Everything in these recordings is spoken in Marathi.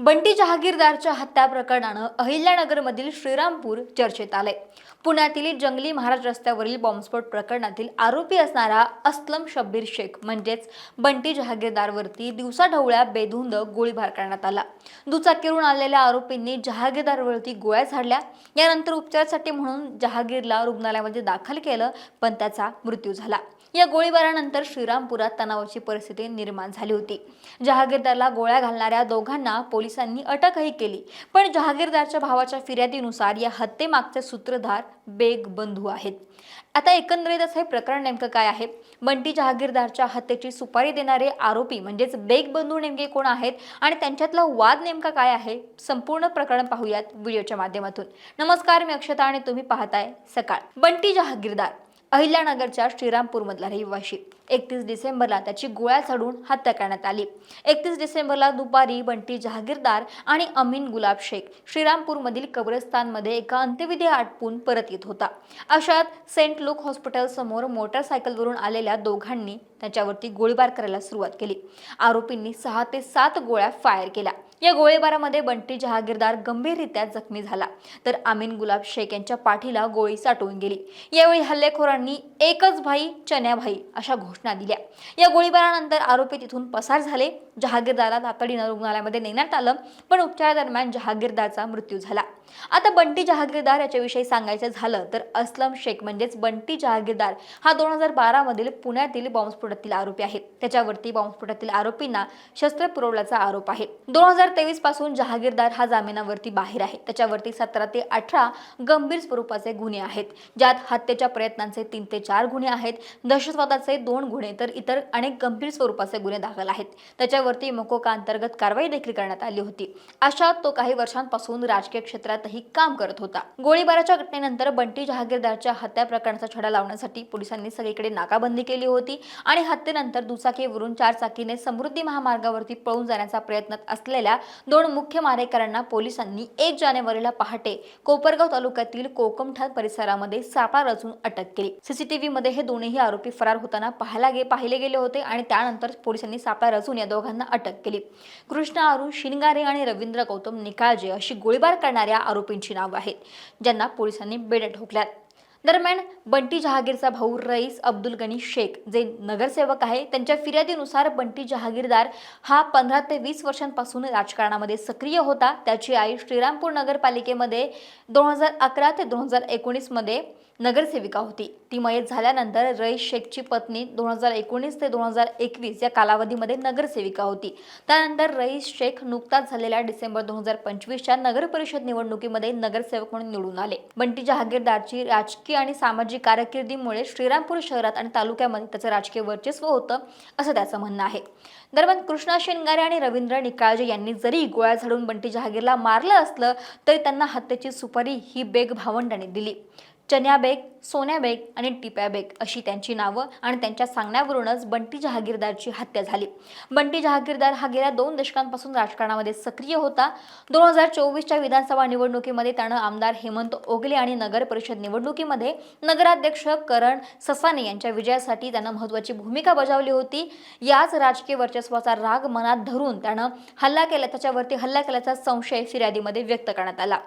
बंटी जहागीरदारच्या हत्या प्रकरणानं अहिल्यानगरमधील श्रीरामपूर चर्चेत आले। पुण्यातील जंगली महाराज रस्त्यावरील बॉम्बस्फोट प्रकरणातील आरोपी असणारा अस्लम शब्बीर शेख म्हणजेच बंटी जहागीरदारवरती दिवसाढवळ्या बेधुंद गोळीबार करण्यात आला। दुचाकीवरून आलेल्या आरोपींनी जहागीरदारवरती गोळ्या झाडल्या। यानंतर उपचारासाठी म्हणून जहागीरला रुग्णालयामध्ये दाखल केलं, पण त्याचा मृत्यू झाला। या गोळीबारानंतर श्रीरामपुरात तणावाची परिस्थिती निर्माण झाली होती। जहागीरदारला गोळ्या घालणाऱ्या दोघांना पोलिसांनी अटकही केली, पण जहागीरदारच्या भावाच्या फिर्यादीनुसार या हत्येमागचे सूत्रधार बेग बंधू आहेत। आता एकंदरीतच हे प्रकरण नेमकं काय आहे, बंटी जहागीरदारच्या हत्येची सुपारी देणारे आरोपी म्हणजेच बेग बंधू नेमके कोण आहेत आणि त्यांच्यातला वाद नेमका काय आहे, संपूर्ण प्रकरण पाहूयात व्हिडिओच्या माध्यमातून। नमस्कार, मी अक्षता आणि तुम्ही पाहताय सकाळ। बंटी जहागीरदार अहिल्यानगरच्या श्रीरामपूरमधला रहिवासी। 31 डिसेंबरला त्याची गोळ्या झाडून हत्या करण्यात आली। 31 डिसेंबरला दुपारी बंटी जहागीरदार आणि अमीन गुलाब शेख श्रीरामपूरमधील कब्रस्तानमध्ये एका अंत्यविधी आटपून परत येत होता। अशात सेंट लूक हॉस्पिटल समोर मोटरसायकलवरून आलेल्या दोघांनी त्याच्यावरती गोळीबार करायला सुरुवात केली। आरोपींनी 6 ते 7 गोळ्या फायर केल्या। या गोळीबारामध्ये बंटी जहागीरदार गंभीररित्या जखमी झाला, तर अमीन गुलाब शेख यांच्या पाठीला गोळी साठवून गेली। यावेळी हल्लेखोरांनी एकच भाई चन्या भाई अशा घोषणा दिल्या। या गोळीबारानंतर आरोपी तिथून पसार झाले। जहागीरदारला तातडीने रुग्णालयामध्ये नेण्यात आलं, पण उपचारादरम्यान जहागीरदारचा मृत्यू झाला। आता बंटी जहागीरदार याच्याविषयी सांगायचं झालं तर अस्लम शेख म्हणजेच बंटी जहागीरदार हा 2012 मधील पुण्यातील बॉम्बस्फोटातील आरोपी आहे। त्याच्यावरती बॉम्बस्फोटातील आरोपींना शस्त्र पुरवल्याचा आरोप आहे। 2023 पासून जहागीरदार हा जामिनावरती बाहेर आहे। त्याच्यावरती 17 ते 18 गंभीर स्वरूपाचे गुन्हे आहेत, ज्यात हत्येच्या प्रयत्नांचे 3 ते 4 गुन्हे आहेत, दहशतवादाचे 2 गुन्हे तर इतर अनेक गंभीर स्वरूपाचे गुन्हे दाखल आहेत। त्याच्यावरती मकोका अंतर्गत कारवाई देखील करण्यात आली होती। अशात तो काही वर्षांपासून राजकीय क्षेत्रातही काम करत होता। गोळीबाराच्या घटनेनंतर बंटी जहागीरदारच्या हत्या प्रकरणाचा छडा लावण्यासाठी पोलिसांनी सगळीकडे नाकाबंदी केली होती आणि हत्येनंतर दुचाकीवरून 4 चाकीने समृद्धी महामार्गावरती पळून जाण्याचा प्रयत्न असलेल्या 2 मुख्य मारेकऱ्यांना पोलिसांनी 1 जानेवारीला पहाटे कोपरगाव तालुक्यातील कोकमठाण परिसरामध्ये सापळा रचून अटक केली। सीसीटीव्ही मध्ये हे दोन्ही आरोपी फरार होताना पाहिले गेले होते आणि त्यानंतर पोलिसांनी सापळा रचून या दोघांना अटक केली। कृष्णा अरुण शिनगारे आणि रवींद्र गौतम निकाळजे अशी गोळीबार करणाऱ्या आरोपींची नावे आहेत, ज्यांना पोलिसांनी बेड्या ठोकल्यात। दरम्यान बंटी जहागीरचा भाऊ रईस अब्दुल गनी शेख, जे नगरसेवक आहे, त्यांच्या फिर्यादीनुसार बंटी जहागीरदार हा 15 ते 20 वर्षांपासून राजकारणामध्ये सक्रिय होता। त्याची आई श्रीरामपूर नगरपालिकेमध्ये 2011 ते 2019 मध्ये नगरसेविका होती। ती मयत झाल्यानंतर रईस शेखची पत्नी 2019 ते 2021 या कालावधीमध्ये नगरसेविका होती। त्यानंतर रईस शेख नुकताच झालेल्या डिसेंबर 2025च्या नगर परिषद निवडणुकीमध्ये नगरसेवक म्हणून निवडून आले। बंटी जहागीरदारची राजकीय आणि सामाजिक कारकिर्दीमुळे श्रीरामपूर शहरात आणि तालुक्यामध्ये त्याचं राजकीय वर्चस्व होतं, असं त्याचं म्हणणं आहे। दरम्यान कृष्णा शिनगारे आणि रवींद्र निकाळजे यांनी जरी गोळ्या झाडून बंटी जहागीरला मारलं असलं तरी त्यांना हत्येची सुपारी ही बेग भावंडांनी दिली। चन्या बेग, सोन्या बेग आणि टिप्या बेग अशी त्यांची नावं आणि त्यांच्या सांगण्यावरूनच बंटी जहागीरदारची हत्या झाली। बंटी जहागीरदार हा गेल्या 2 दशकांपासून राजकारणामध्ये सक्रिय होता। 2024च्या विधानसभा निवडणुकीमध्ये त्यानं आमदार हेमंत ओगले आणि नगर परिषद निवडणुकीमध्ये नगराध्यक्ष करण ससाने यांच्या विजयासाठी त्यानं महत्त्वाची भूमिका बजावली होती। याच राजकीय वर्चस्वाचा राग मनात धरून त्यानं त्याच्यावरती हल्ला केल्याचा संशय फिर्यादीमध्ये व्यक्त करण्यात आला।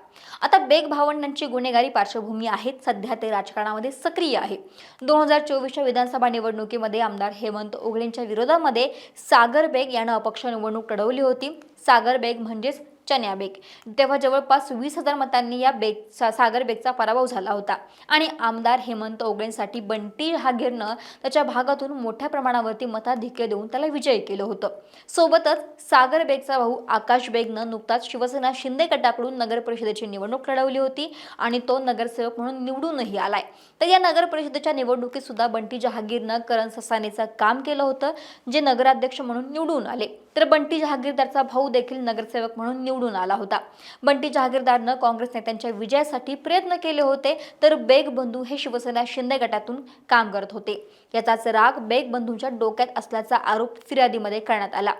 आता बेग भावंडांची गुन्हेगारी पार्श्वभूमी आहे। सध्या ते राजकारणामध्ये सक्रिय आहे। 2024च्या विधानसभा निवडणुकीमध्ये आमदार हेमंत ओगलेंच्या विरोधामध्ये सागर बेग यानं अपक्ष निवडणूक लढवली होती। सागर बेग म्हणजेच चन्या बेग, तेव्हा जवळपास 20,000 मतांनी या सागर बेगचा पराभव झाला होता आणि आमदार हेमंत ओगलेंसाठी बंटी जहागीरनं त्याच्या भागातून मोठ्या प्रमाणावरती मताधिक्य देऊन त्याला विजयी केलं होतं। सोबतच सागर बेगचा भाऊ आकाश बेगनं नुकताच शिवसेना शिंदे गटाकडून नगर परिषदेची निवडणूक लढवली होती आणि तो नगरसेवक म्हणून निवडूनही आलाय। तर या नगर परिषदेच्या निवडणुकीत सुद्धा बंटी जहागीरनं करण ससानेचं काम केलं होतं, जे नगराध्यक्ष म्हणून निवडून आले। तर बंटी जहागीरदारचा भाऊ देखील नगरसेवक म्हणून निवडून आला होता। बंटी जहागीरदारनं काँग्रेस नेत्यांच्या विजयासाठी प्रयत्न केले होते, तर बेग बंधू हे शिवसेना शिंदे गटातून काम करत होते। याचाच राग बेग बंधूंच्या डोक्यात असल्याचा आरोप फिर्यादीमध्ये करण्यात आला।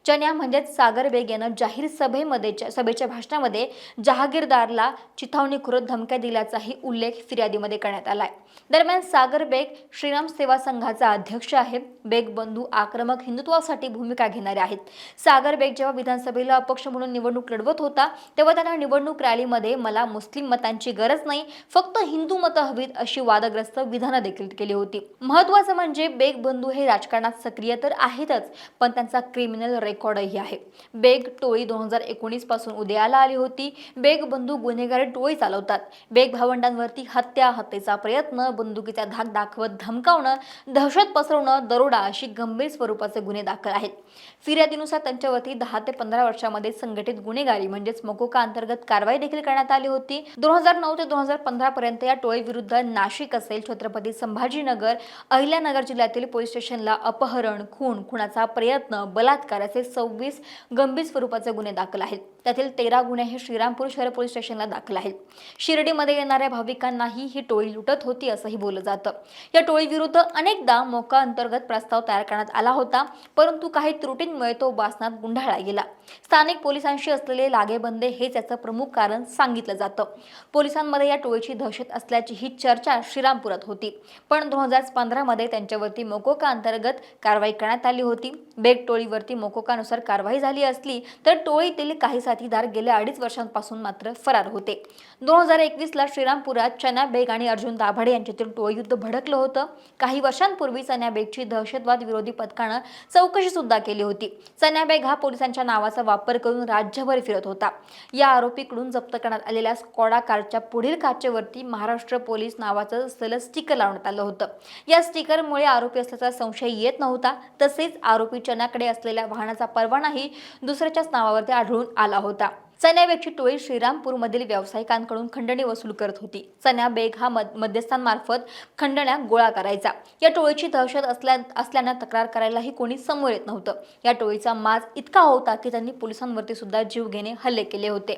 चन्या म्हणजेच सागर बेग यानं जाहीर सभेच्या भाषणामध्ये जहागीरदारला चिथावणी करत धमक्या दिल्याचाही उल्लेख फिर्यादीमध्ये करण्यात आलाय। दरम्यान सागर बेग श्रीराम सेवा संघाचा अध्यक्ष आहे। बेग बंधू आक्रमक हिंदुत्वासाठी भूमिका घेणारे आहेत। सागर बेग जेव्हा विधानसभेला अपक्ष म्हणून निवडणूक लढवत होता तेव्हा त्यांना निवडणूक रॅलीमध्ये मला मुस्लिम मतांची गरज नाही, फक्त हिंदू मतं हवीत अशी वादग्रस्त विधानं देखील केली होती। महत्त्वाचं म्हणजे बेग बंधू हे राजकारणात सक्रिय तर आहेतच, पण त्यांचा क्रिमिनल रेकॉर्डही आहे। बेग टोळी 2019 पासून उदयाला आली होती। बेग बंधू गुन्हेगारी टोळी चालवतात। बेग भावंडांवरती हत्येचा प्रयत्न, बंदुकीचा धाक दाखवत धमकावणं, दहशत पसरवणं, दरोडा अशी गंभीर स्वरूपाचे गुन्हे दाखल आहेत। फिर्यादीनुसार त्यांच्यावरती 10 ते 15 वर्षांमध्ये संघटित गुन्हेगारी म्हणजेच मकोका अंतर्गत कारवाई देखील करण्यात आली होती। 2009 ते 2015 पर्यंत या टोळीविरुद्ध नाशिक असेल, छत्रपती संभाजीनगर, अहिल्यानगर जिल्ह्यातील पोलीस स्टेशनला अपहरण, खुनाचा प्रयत्न, बलात्कार असे 26 गंभीर स्वरूपाचे गुन्हे दाखल आहेत। त्यातील 13 गुन्हे हे श्रीरामपूर शहर पोलीस स्टेशनला दाखल आहेत। शिर्डीमध्ये येणाऱ्या भाविकांनाही ही टोळी लुटत होती असंही बोललं जातं। या टोळीविरुद्ध अनेकदा मोका अंतर्गत प्रस्ताव तयार करण्यात आला होता, परंतु काही त्रुटींमुळे तो वासनात गुंडाळला गेला। स्थानिक पोलिसांशी असलेले लागेबंदे हेच याचं प्रमुख कारण सांगितलं जातं। पोलिसांमध्ये या टोळीची दहशत असल्याची ही चर्चा श्रीरामपुरात होती, पण 2015 मध्ये त्यांच्यावरती मोकोका अंतर्गत कारवाई करण्यात आली होती। बेग टोळीवरती मोकोकानुसार कारवाई झाली असली तर टोळीतील काही साथीदार गेल्या 2.5 वर्षांपासून मात्र फरार होते। 2021 ला श्रीरामपुरात चन्या बेग आणि अर्जुन दाभाडे यांच्यातील टोळीयुद्ध भडकलं होतं। काही वर्षांपूर्वी चन्या बेगची दहशतवाद विरोधी पथकानं चौकशी सुद्धा केली होती। चन्या बेग हा पोलिसांच्या नावाचा वापर करून राज्यभर फिरत होता। या आरोपीकडून जप्त करण्यात आलेल्या स्कॉडा कारच्या पुढील काचेवरती महाराष्ट्र पोलीस नावाचं असलेलं स्टिकर लावण्यात आलं होतं। या स्टिकरमुळे आरोपी असल्याचा संशय येत नव्हता। तसेच आरोपी चन्याकडे असलेल्या वाहनाचा परवानाही दुसऱ्याच्याच नावावरती आढळून आला होता। चन्या बेगची टोळी श्रीरामपूरमधील व्यावसायिकांकडून खंडणी वसूल करत होती। चन्या बेग हा मध्यस्थांमार्फत खंडण्या गोळा करायचा। या टोळीची दहशत असल्यानं तक्रार करायलाही कोणी समोर येत नव्हतं। या टोळीचा माज इतका होता की त्यांनी पोलिसांवरती सुद्धा जीवघेणे हल्ले केले होते।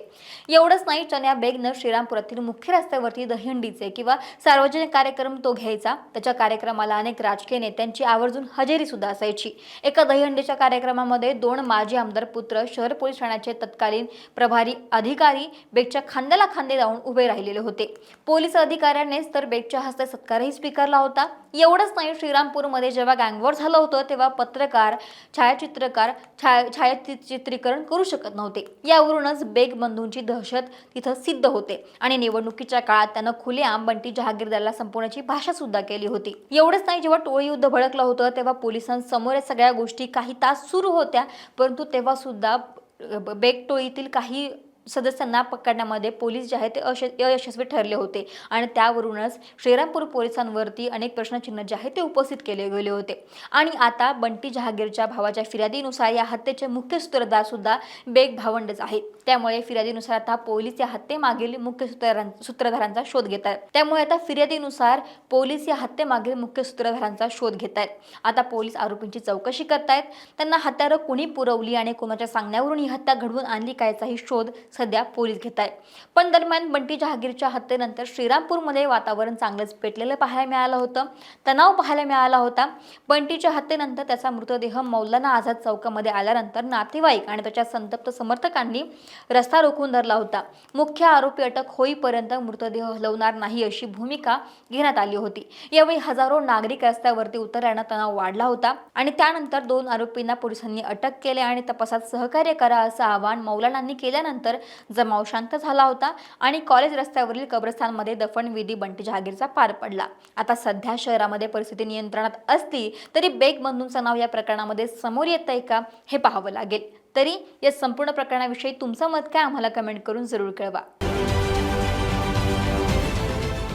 एवढंच नाही, चन्या बेगनं श्रीरामपुरातील मुख्य रस्त्यावरती दहीहंडीचे किंवा सार्वजनिक कार्यक्रम तो घ्यायचा। त्याच्या कार्यक्रमाला अनेक राजकीय नेत्यांची आवर्जून हजेरी सुद्धा असायची। एका दहीहंडीच्या कार्यक्रमामध्ये 2 माजी आमदार पुत्र शहर पोलीस ठाण्याचे तत्कालीन प्रभारी अधिकारी बेगच्या खांद्याला खांदे लावून उभे राहिलेले होते। पोलीस अधिकाऱ्यांनीच तर बेगच्या हस्ते सत्कारही स्वीकारला होता। एवढंच नाही, श्रीरामपूरमध्ये जेव्हा गँगवॉर झालं होतं तेव्हा पत्रकार, छायाचित्रकार छायाचित्रीकरण करू शकत नव्हते। यावरूनच बेग बंधूंची दहशत तिथं सिद्ध होते आणि निवडणुकीच्या काळात त्यानं खुलेआम बंटी जहागीरदारला संपवण्याची भाषा सुद्धा केली होती। एवढंच नाही, जेव्हा टोळी युद्ध भडकलं होतं तेव्हा पोलिसांसमोर या सगळ्या गोष्टी काही तास सुरू होत्या, परंतु तेव्हा सुद्धा बेग टोळीतील काही सदस्यांना पकडण्यामध्ये पोलीस जे आहेत ते अयशस्वी ठरले होते आणि त्यावरूनच श्रीरामपूर पोलिसांवरती अनेक प्रश्नचिन्ह जे आहेत ते उपस्थित केले गेले होते। आणि आता बंटी जहागीरच्या भावाच्या फिर्यादीनुसार या हत्येचे मुख्य सूत्रधार सुद्धा बेग भावंडच आहेत। त्यामुळे फिर्यादीनुसार आता पोलीस या हत्येमागील मुख्य सूत्रधारांचा शोध घेत आहेत। त्यामुळे आता फिर्यादीनुसार पोलीस या हत्येमागील मुख्य सूत्रधारांचा शोध घेत आहेत। आता पोलीस आरोपींची चौकशी करतायत, त्यांना हत्यारं कोणी पुरवली आणि कोणाच्या सांगण्यावरून ही हत्या घडवून आणली कायचाही शोध सध्या पोलीस घेत आहेत। पण दरम्यान बंटी जहागीरच्या हत्येनंतर श्रीरामपूरमध्ये वातावरण चांगलंच पेटलेलं पाहायला मिळालं होतं, तणाव पाहायला मिळाला होता। बंटीच्या हत्येनंतर त्याचा मृतदेह मौलाना आझाद चौकामध्ये आल्यानंतर नातेवाईक आणि त्याच्या संतप्त समर्थकांनी रस्ता रोखून धरला होता। मुख्य आरोपी अटक होईपर्यंत मृतदेह हलवणार नाही अशी भूमिका घेण्यात आली होती। यावेळी हजारो नागरिक रस्त्यावरती उतरल्यानं तणाव वाढला होता आणि त्यानंतर 2 आरोपींना पोलिसांनी अटक केले आणि तपासात सहकार्य करा असं आवाहन मौलानांनी केल्यानंतर जमाव शांत झाला होता आणि कॉलेज रस्त्यावरील कब्रस्तानमध्ये दफनविधी बंटी जहागीरचा पार पडला। आता सध्या शहरामध्ये परिस्थिती नियंत्रणात असली तरी बेग बंधूंचं नाव या प्रकरणामध्ये समोर येतंय का हे पाहावं लागेल। तरी या संपूर्ण प्रकरणाविषयी तुमचं मत काय आम्हाला कमेंट करून जरूर कळवा।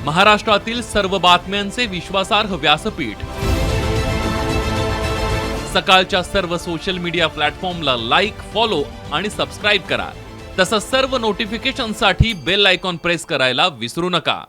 महाराष्ट्रातील सर्व बातम्यांचे विश्वासार्ह व्यासपीठ सकाळच्या सर्व सोशल मीडिया प्लॅटफॉर्मला लाईक, फॉलो आणि सबस्क्राईब करा। तसंच सर्व नोटिफिकेशनसाठी बेल आयकॉन प्रेस करायला विसरू नका।